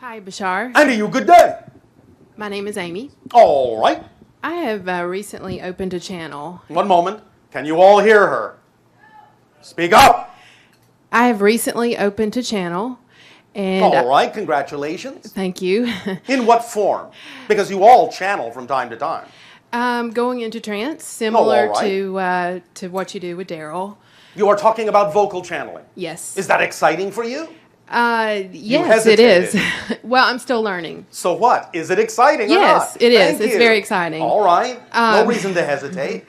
Hi, Bashar. And to you, good day. My name is Amy. All right. I have recently opened a channel. One moment. Can you all hear her? Speak up. I have recently opened a channel, and All right. Congratulations. thank you. In what form? Because you all channel from time to time. Going into trance, similar all right. to what you do with Darryl. You are talking about vocal channeling. Yes. Is that exciting for you? Yes, it is. Well, I'm still learning. So what? Is it exciting or not? Yes, it is. Thank It's you. very exciting. All right. No reason to hesitate.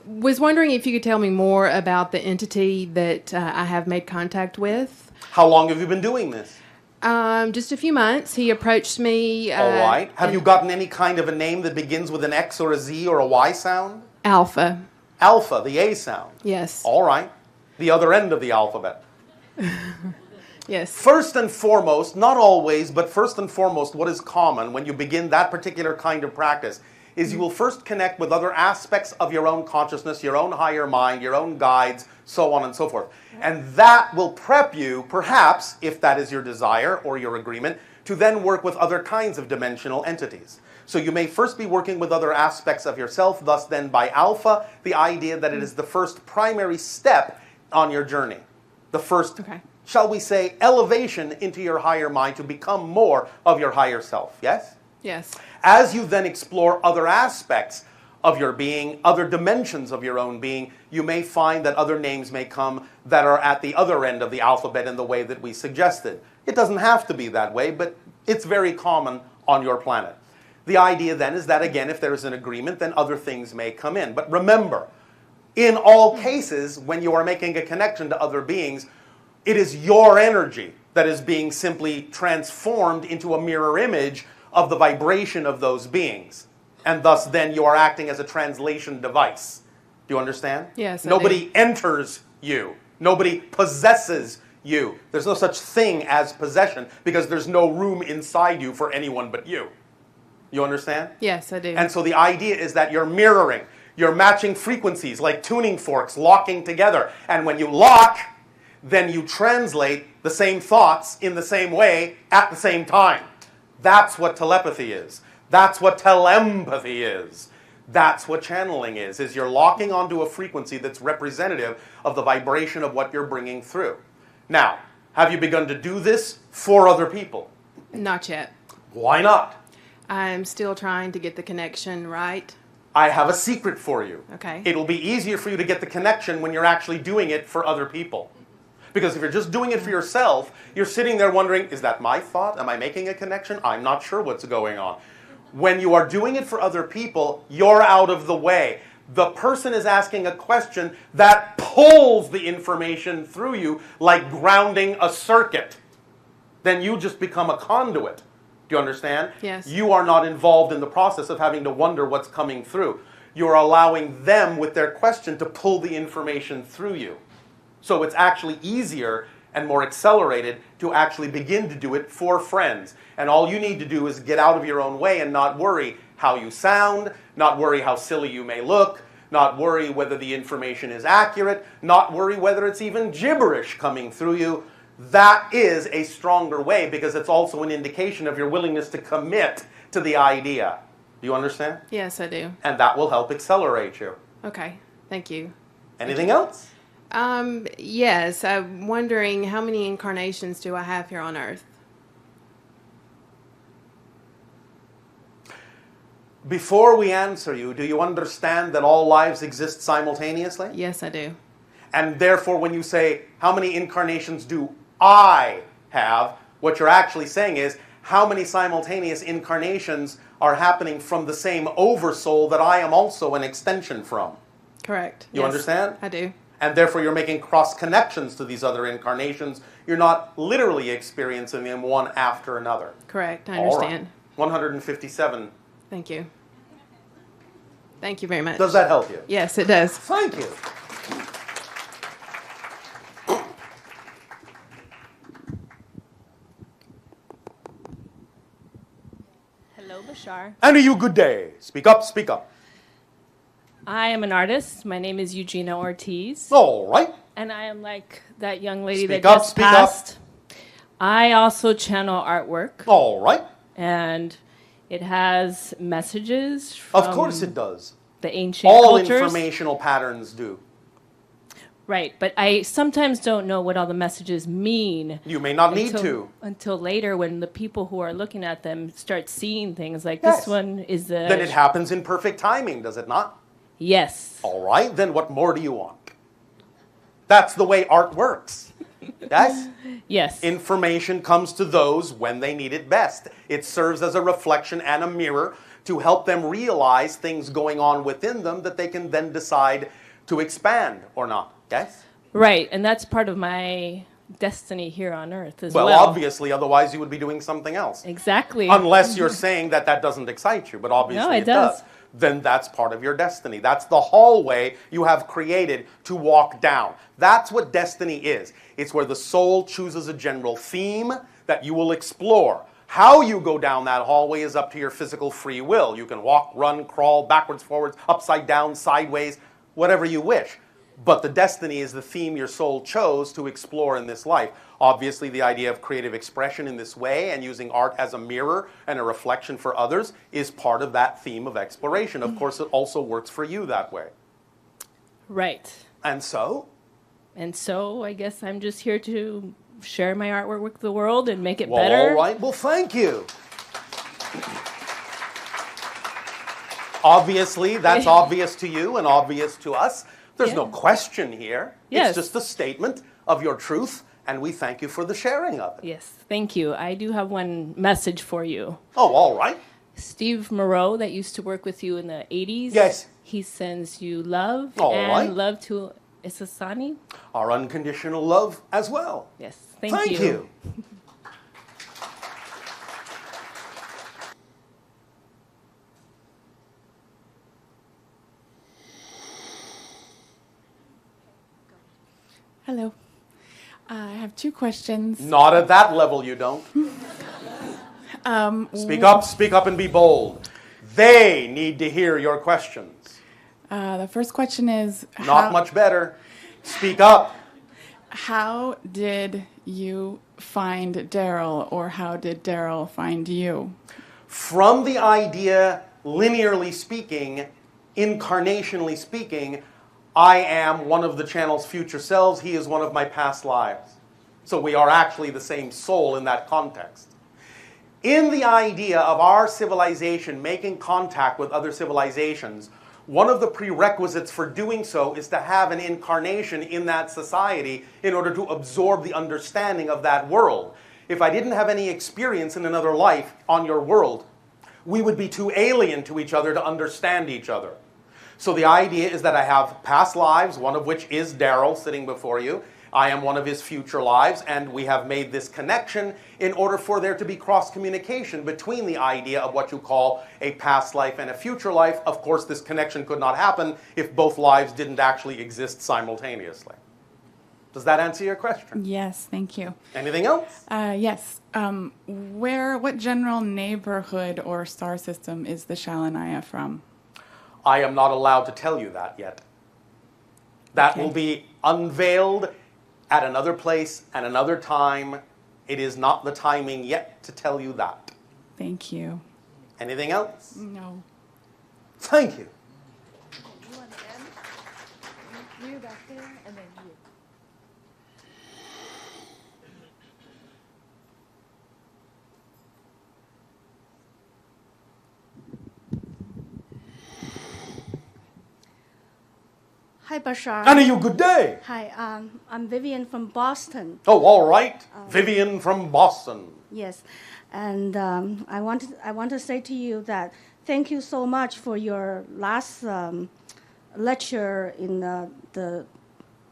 Was wondering if you could tell me more about the entity that I have made contact with. How long have you been doing this? Just a few months. He approached me. All right. Have you gotten any kind of a name that begins with an X or a Z or a Y sound? Alpha. Alpha, the A sound. Yes. All right. The other end of the alphabet. Yes. First and foremost, not always, but first and foremost, what is common when you begin that particular kind of practice is you will first connect with other aspects of your own consciousness, your own higher mind, your own guides, so on and so forth. And that will prep you, perhaps, if that is your desire or your agreement, to then work with other kinds of dimensional entities. So you may first be working with other aspects of yourself, thus then by alpha, the idea that it is the first primary step on your journey. The first, shall we say, elevation into your higher mind to become more of your higher self, yes? Yes. As you then explore other aspects of your being, other dimensions of your own being, you may find that other names may come that are at the other end of the alphabet in the way that we suggested. It doesn't have to be that way, but it's very common on your planet. The idea then is that, again, if there is an agreement, then other things may come in. But remember, in all cases, when you are making a connection to other beings, it is your energy that is being simply transformed into a mirror image of the vibration of those beings. And thus then you are acting as a translation device. Do you understand? Yes, I Nobody do. enters you. Nobody possesses you. There's no such thing as possession because there's no room inside you for anyone but you. You understand? Yes, I do. And so the idea is that you're mirroring. You're matching frequencies like tuning forks, locking together. And when you lock, then you translate the same thoughts in the same way at the same time. That's what telepathy is. That's what telepathy is. That's what channeling is you're locking onto a frequency that's representative of the vibration of what you're bringing through. Now, have you begun to do this for other people? Not yet. Why not? I'm still trying to get the connection right. I have a secret for you. Okay. It'll be easier for you to get the connection when you're actually doing it for other people. Because if you're just doing it for yourself, you're sitting there wondering, is that my thought? Am I making a connection? I'm not sure what's going on. When you are doing it for other people, you're out of the way. The person is asking a question that pulls the information through you like grounding a circuit. Then you just become a conduit. Do you understand? Yes. You are not involved in the process of having to wonder what's coming through. You're allowing them with their question to pull the information through you. So it's actually easier and more accelerated to actually begin to do it for friends. And all you need to do is get out of your own way and not worry how you sound, not worry how silly you may look, not worry whether the information is accurate, not worry whether it's even gibberish coming through you. That is a stronger way because it's also an indication of your willingness to commit to the idea. Do you understand? Yes, I do. And that will help accelerate you. Okay. Thank you. Anything else? Yes. I'm wondering how many incarnations do I have here on Earth? Before we answer you, do you understand that all lives exist simultaneously? Yes, I do. And therefore, when you say, how many incarnations do I have, what you're actually saying is, how many simultaneous incarnations are happening from the same oversoul that I am also an extension from? Correct. You understand? I do. And therefore, you're making cross connections to these other incarnations. You're not literally experiencing them one after another. Correct. I understand. All right. 157. Thank you. Thank you very much. Does that help you? Yes, it does. Thank you. Hello, Bashar. And to you, good day. Speak up, speak up. I am an artist. My name is Eugenia Ortiz. All right. And I am like that young lady Speak that up, just speak up. passed. I also channel artwork, All right. and it has messages from Of course it does. the ancient All cultures. informational patterns do. Right, but I sometimes don't know what all the messages mean. You may not need to. Until later, when the people who are looking at them start seeing things like Yes. this one is the. Then it happens in perfect timing, does it not? Yes. All right, then what more do you want? That's the way art works. Yes? Yes. Information comes to those when they need it best. It serves as a reflection and a mirror to help them realize things going on within them that they can then decide to expand or not. Yes? Right, and that's part of my destiny here on Earth as Well, well. obviously, otherwise you would be doing something else. Exactly. Unless you're saying that that doesn't excite you, but obviously No, it does. does. Then that's part of your destiny. That's the hallway you have created to walk down. That's what destiny is. It's where the soul chooses a general theme that you will explore. How you go down that hallway is up to your physical free will. You can walk, run, crawl, backwards, forwards, upside down, sideways, whatever you wish. But the destiny is the theme your soul chose to explore in this life. Obviously, the idea of creative expression in this way and using art as a mirror and a reflection for others is part of that theme of exploration. Of course, it also works for you that way. Right. And so? And so I guess I'm just here to share my artwork with the world and make it Well, better. all right. Well, thank you. Obviously, that's obvious to you and obvious to us. There's no question here. Yes. It's just a statement of your truth, and we thank you for the sharing of it. Yes, thank you. I do have one message for you. Oh, all right. Steve Moreau, that used to work with you in the 80s. Yes. He sends you love All and right. love to Isasani. Our unconditional love as well. Yes, thank you. you. Hello. I have two questions. Not at that level, you don't. Speak up, and be bold. They need to hear your questions. The first question is Not much better. Speak up. How did you find Darryl, or how did Darryl find you? From the idea, linearly speaking, incarnationally speaking, I am one of the channel's future selves. He is one of my past lives. So we are actually the same soul in that context. In the idea of our civilization making contact with other civilizations, one of the prerequisites for doing so is to have an incarnation in that society in order to absorb the understanding of that world. If I didn't have any experience in another life on your world, we would be too alien to each other to understand each other. So the idea is that I have past lives, one of which is Darryl sitting before you. I am one of his future lives, and we have made this connection in order for there to be cross-communication between the idea of what you call a past life and a future life. Of course, this connection could not happen if both lives didn't actually exist simultaneously. Does that answer your question? Yes, thank you. Anything else? Yes. What general neighborhood or star system is the Shalanaya from? I am not allowed to tell you that yet. That Okay. will be unveiled at another place and another time. It is not the timing yet to tell you that. Thank you. Anything else? No. Thank you. You back there, and then you. Hi, Bashar. And you good day. Hi, I'm Vivian from Boston. Oh, all right. Vivian from Boston. Yes, and I want to say to you that thank you so much for your last lecture in the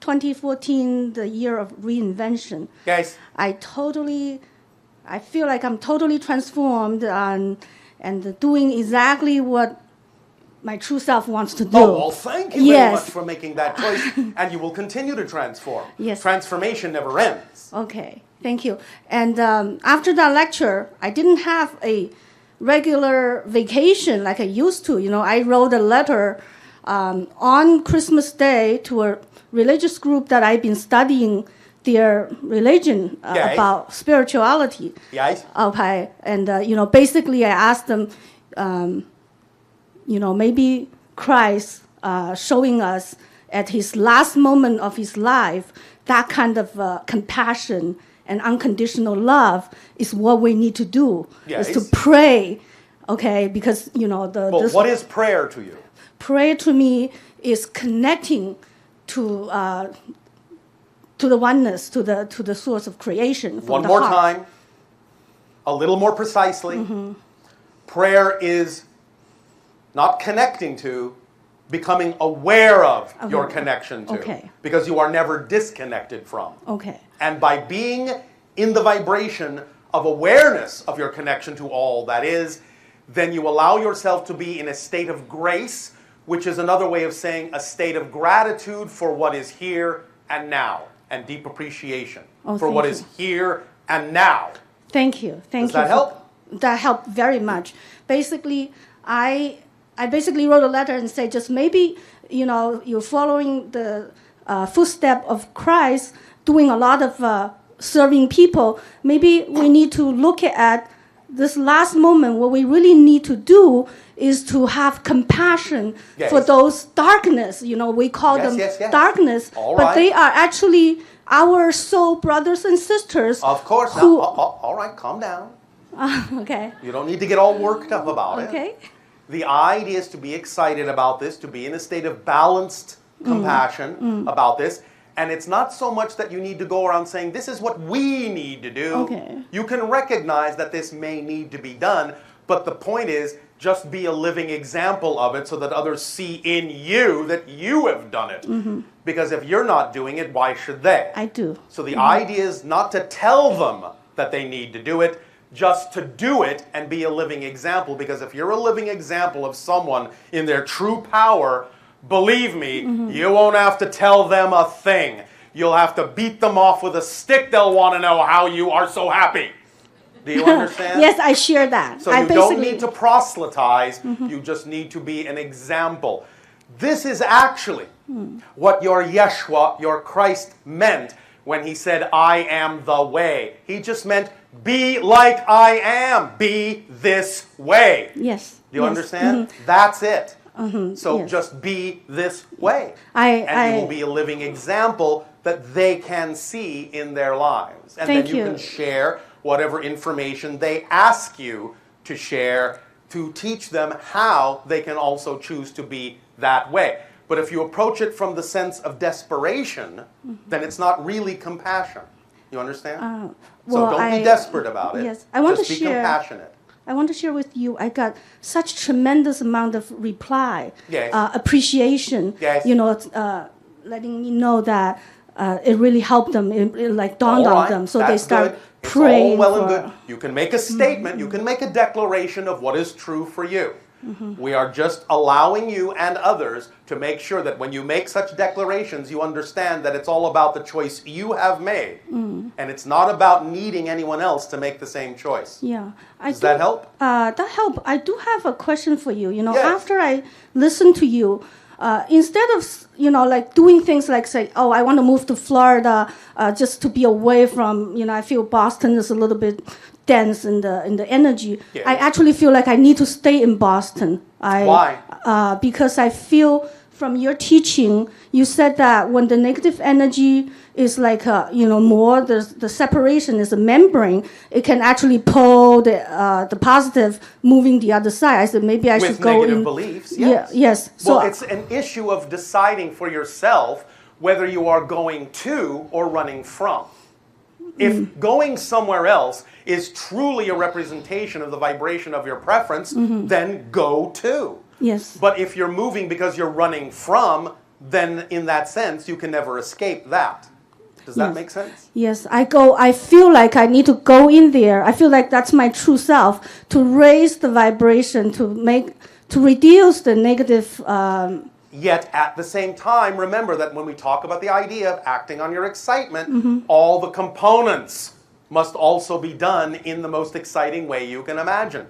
2014, the year of reinvention. Yes. I feel like I'm totally transformed and doing exactly what my true self wants to do. Oh, well, thank you very Yes. much for making that choice. And you will continue to transform. Yes. Transformation never ends. Okay, thank you. And after that lecture, I didn't have a regular vacation like I used to. You know, I wrote a letter on Christmas Day to a religious group that I've been studying their religion Yes. about spirituality. Yes. Okay, and basically I asked them, maybe Christ showing us at his last moment of his life that kind of compassion and unconditional love is what we need to do. Yes. Is to pray, okay? Because Well, what is prayer to you? prayer to me is connecting to the oneness, to the source of creation. From One the more heart. time, a little more precisely. Prayer is not connecting to, becoming aware of your connection to. Okay. Because you are never disconnected from. Okay. And by being in the vibration of awareness of your connection to all that is, then you allow yourself to be in a state of grace, which is another way of saying a state of gratitude for what is here and now, and deep appreciation for thank what you. is here and now. Thank you. Thank Does you. that help? That helped very much. Basically, I basically wrote a letter and said, just maybe, you're following the footstep of Christ, doing a lot of serving people. Maybe we need to look at this last moment. What we really need to do is to have compassion Yes. for those darkness. We call them Yes. darkness, All but right. they are actually our soul brothers and sisters. Of course. Now, Who, all right, calm down. okay. You don't need to get all worked up about it. Okay. The idea is to be excited about this, to be in a state of balanced compassion about this. And it's not so much that you need to go around saying, this is what we need to do. Okay. You can recognize that this may need to be done, but the point is, just be a living example of it so that others see in you that you have done it. Because if you're not doing it, why should they? I do. So the idea is not to tell them that they need to do it, just to do it and be a living example. Because if you're a living example of someone in their true power, believe me, you won't have to tell them a thing. You'll have to beat them off with a stick. They'll want to know how you are so happy. Do you understand? Yes, I share that. So I you don't need to proselytize. You just need to be an example. This is actually what your Yeshua, your Christ, meant when he said, I am the way. He just meant, be like I am. Be this way. Yes. Do you yes. understand? That's it. So yes. just be this way. I- and you will be a living example that they can see in their lives. And Thank then you you. can share whatever information they ask you to share to teach them how they can also choose to be that way. But if you approach it from the sense of desperation, then it's not really compassion. You understand? well, so don't be desperate about it. Yes, I want Just to be share. compassionate. I want to share with you. I got such tremendous amount of reply, Yes. Appreciation. Yes. Letting me know that it really helped them. It like dawned All on right, them, so that's they start good. praying. It's all well and for, good. You can make a statement. You can make a declaration of what is true for you. We are just allowing you and others to make sure that when you make such declarations, you understand that it's all about the choice you have made. And it's not about needing anyone else to make the same choice. Yeah. Does that help? That help. I do have a question for you. Yes. After I listen to you, instead of like doing things like say, oh, I want to move to Florida just to be away from, I feel Boston is a little bit dense in the energy. Yes. I actually feel like I need to stay in Boston. Why? Because I feel from your teaching, you said that when the negative energy is like more the separation is a membrane, it can actually pull the positive moving the other side. I said maybe I With should go negative in. beliefs, Yeah, yes. yes. So Well, it's an issue of deciding for yourself whether you are going to or running from. If going somewhere else is truly a representation of the vibration of your preference, then go to. yes. But if you're moving because you're running from, then in that sense, you can never escape that. Does that Yes. make sense? Yes, I feel like I need to go in there. I feel like that's my true self, to raise the vibration, to reduce the negative. Yet at the same time, remember that when we talk about the idea of acting on your excitement, all the components must also be done in the most exciting way you can imagine.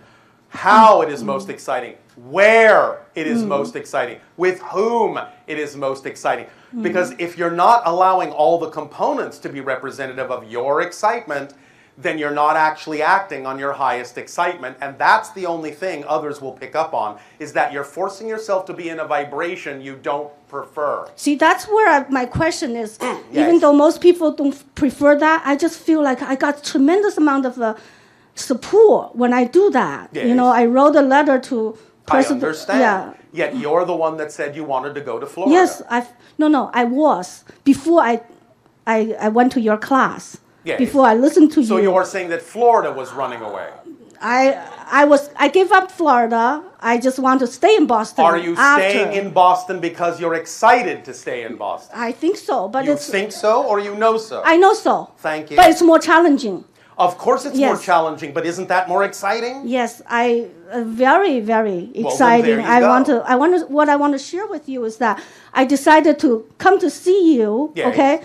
how it is most exciting, where it is most exciting, with whom it is most exciting. Because if you're not allowing all the components to be representative of your excitement, then you're not actually acting on your highest excitement. And that's the only thing others will pick up on, is that you're forcing yourself to be in a vibration you don't prefer. See, that's where my question is. Yes. Even though most people don't prefer that, I just feel like I got tremendous amount of support when I do that. Yes. You know, I wrote a letter to President. I understand. Yeah. Yet you're the one that said you wanted to go to Florida. Yes, I was before I went to your class. Yes. Before I listened to you. So you're saying that Florida was running away. I gave up Florida. I just want to stay in Boston. Are you staying in Boston because you're excited to stay in Boston? I think so, but You think so or you know so? I know so. Thank you. But it's more challenging. Of course it's more Yes. challenging, but isn't that more exciting? Yes, very, very then exciting. there you go. What I want to share with you is that I decided to come to see you. Yes. Okay,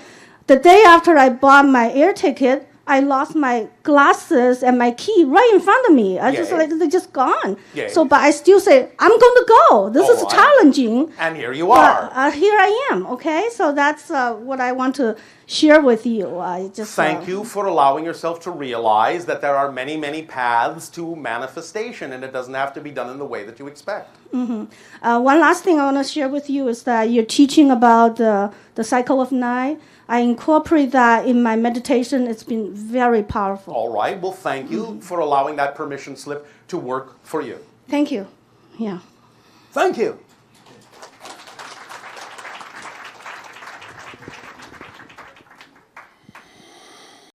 the day after I bought my air ticket, I lost my glasses and my key right in front of me. I just Yes. they're just gone. Yes. So, but I still say I'm going to go. This All is right. challenging. And here you are. But here I am. Okay, so that's what I want to share with you. I just Thank you for allowing yourself to realize that there are many, many paths to manifestation, and it doesn't have to be done in the way that you expect. One last thing I want to share with you is that you're teaching about the cycle of nine. I incorporate that in my meditation. It's been very powerful. All right. Well, thank you for allowing that permission slip to work for you. Thank you. Yeah. Thank you.